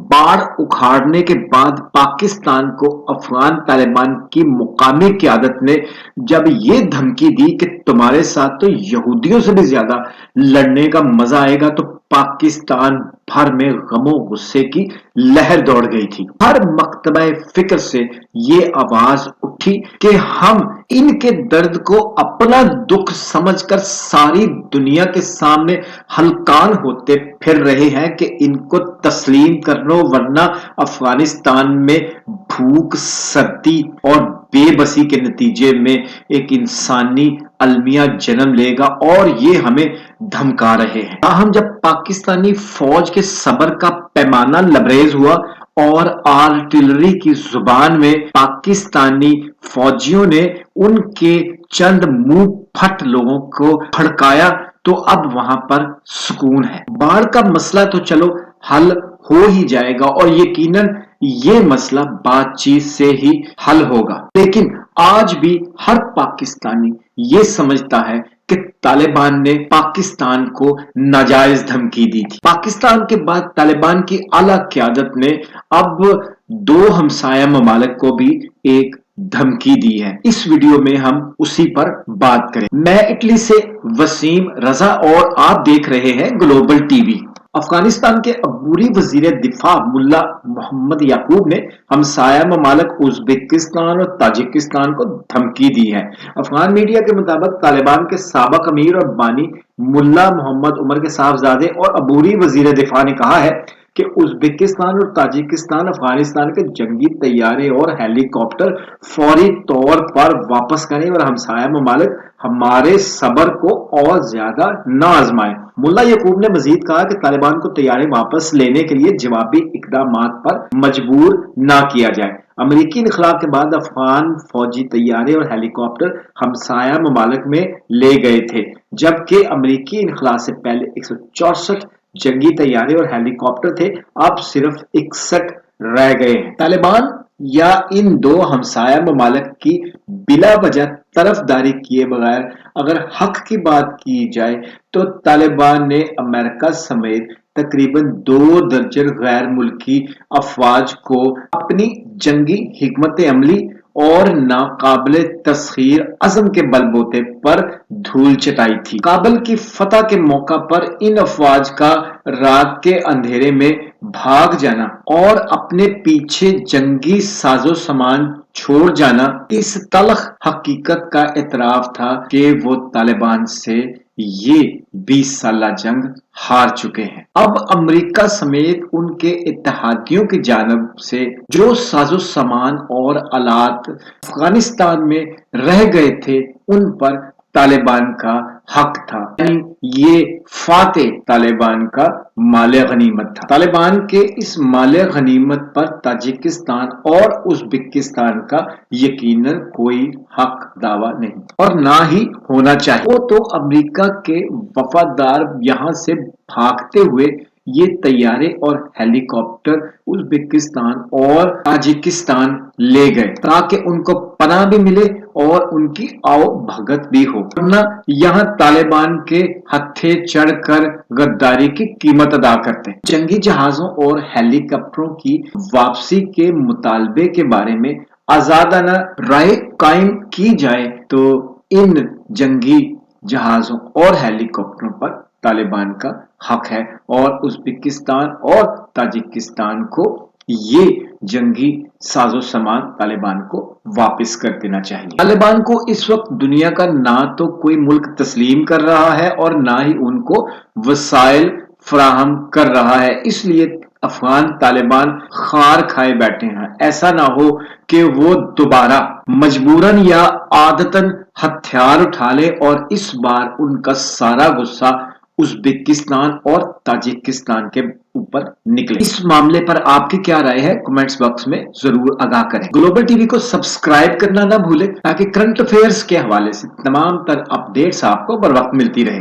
बाढ़ उखाड़ने के बाद पाकिस्तान को अफगान तालिबान की मुकामी क़यादत ने जब ये धमकी दी कि तुम्हारे साथ तो यहूदियों से भी ज्यादा लड़ने का मजा आएगा, तो पाकिस्तान भर में गमो गुस्से की लहर दौड़ गई थी। हर मकतबा फिक्र से ये आवाज उठी कि हम इनके दर्द को अपना दुख समझकर सारी दुनिया के सामने हलकान होते फिर रहे हैं कि इनको तस्लीम कर लो, वरना अफगानिस्तान में भूख, सर्दी और बेबसी के नतीजे में एक इंसानी अलमिया जन्म लेगा, और ये हमें धमका रहे हैं। हम जब पाकिस्तानी फौज के सब्र का पैमाना लबरेज हुआ और आर्टिलरी की जुबान में पाकिस्तानी फौजियों ने उनके चंद मुंह फट लोगों को भड़काया, तो अब वहां पर सुकून है। बाढ़ का मसला तो चलो हल हो ही जाएगा, और यकीनन ये मसला बातचीत से ही हल होगा। लेकिन आज भी हर पाकिस्तानी ये समझता है कि तालिबान ने पाकिस्तान को नाजायज धमकी दी थी। पाकिस्तान के बाद तालिबान की आला क़यादत ने अब दो हमसाया ममालिक को भी एक धमकी दी है। इस वीडियो में हम उसी पर बात करें। मैं इटली से वसीम रजा और आप देख रहे हैं ग्लोबल टीवी। अफगानिस्तान के अबूरी वजीर दिफा मुल्ला मोहम्मद याकूब ने हमसाया ममालिक उज़्बेकिस्तान और ताजिकिस्तान को धमकी दी है। अफगान मीडिया के मुताबिक तालिबान के साबिक अमीर और बानी मुल्ला मोहम्मद उमर के साहबजादे और अबूरी वजीर दिफा ने कहा है कि उज़्बेकिस्तान और ताजिकिस्तान अफगानिस्तान के जंगी तैयारे और हेलीकॉप्टर फौरी तौर पर वापस करें और हमसाया ममालिक हमारे सब्र को और ज्यादा न आजमाएं। मुल्ला याकूब ने मजीद कहा कि तालिबान को तैयारे वापस लेने के लिए जवाबी इकदामात पर मजबूर न किया जाए। अमेरिकी इनखलाब के बाद अफगान फौजी तैयारे और हेलीकॉप्टर हमसाया ममालिक में ले गए थे, जबकि अमेरिकी इनखलाब से पहले 164 जंगी तैयारे और हेलीकॉप्टर थे, अब सिर्फ 61 रह गए हैं। तालिबान या इन दो हमसाया ममालिक की बिला वजह तरफदारी किए बगैर अगर हक की बात की जाए तो तालिबान ने अमेरिका समेत तकरीबन 2 दर्जन गैर मुल्की अफवाज को अपनी जंगी हिकमत अमली और नाकाबिले तस्खीर अज़म के बलबूते पर धूल चटाई थी। काबुल की फतह के मौका पर इन अफवाज का रात के अंधेरे में भाग जाना और अपने पीछे जंगी साजो सामान छोड़ जाना इस तलख हकीकत का एतराफ था कि वो तालिबान से ये 20 साला जंग हार चुके हैं। अब अमेरिका समेत उनके इत्तेहादियों की जानब से जो साजो सामान और आलात अफगानिस्तान में रह गए थे उन पर तालिबान का हक था, यानी ये फाते तालिबान का माले गनीमत था। तालिबान के इस माले गनीमत पर ताजिकिस्तान और उज़्बेकिस्तान का यकीनन कोई हक दावा नहीं और ना ही होना चाहिए। वो तो अमेरिका के वफादार यहाँ से भागते हुए ये तैयारे और हेलीकॉप्टर उज़्बेकिस्तान और ताजिकिस्तान ले गए ताकि उनको पनाह भी मिले और उनकी आओ भगत भी हो, वरना यहाँ तालिबान के हत्थे चढ़कर गद्दारी की कीमत अदा करते हैं। जंगी जहाजों और हेलीकॉप्टरों की वापसी के मुतालबे के बारे में आजादाना राय कायम की जाए तो इन जंगी जहाजों और हेलीकॉप्टरों पर तालिबान का हक है और उज़्बेकिस्तान और ताजिकिस्तान को ये जंगी साजो सामान तालिबान को वापस कर देना चाहिए। तालिबान को इस वक्त दुनिया का ना तो कोई मुल्क तस्लीम कर रहा है और ना ही उनको वसाइल फराहम कर रहा है, इसलिए अफगान तालिबान खार खाए बैठे हैं। ऐसा ना हो कि वो दोबारा मजबूरन या आदतन हथियार उठा ले और इस बार उनका सारा गुस्सा उज़्बेकिस्तान और ताजिकिस्तान के ऊपर निकले। इस मामले पर आपकी क्या राय है, कमेंट्स बॉक्स में जरूर आगाह करें। ग्लोबल टीवी को सब्सक्राइब करना ना भूलें ताकि करंट अफेयर्स के हवाले से तमाम तर अपडेट्स आपको बर वक्त मिलती रहे।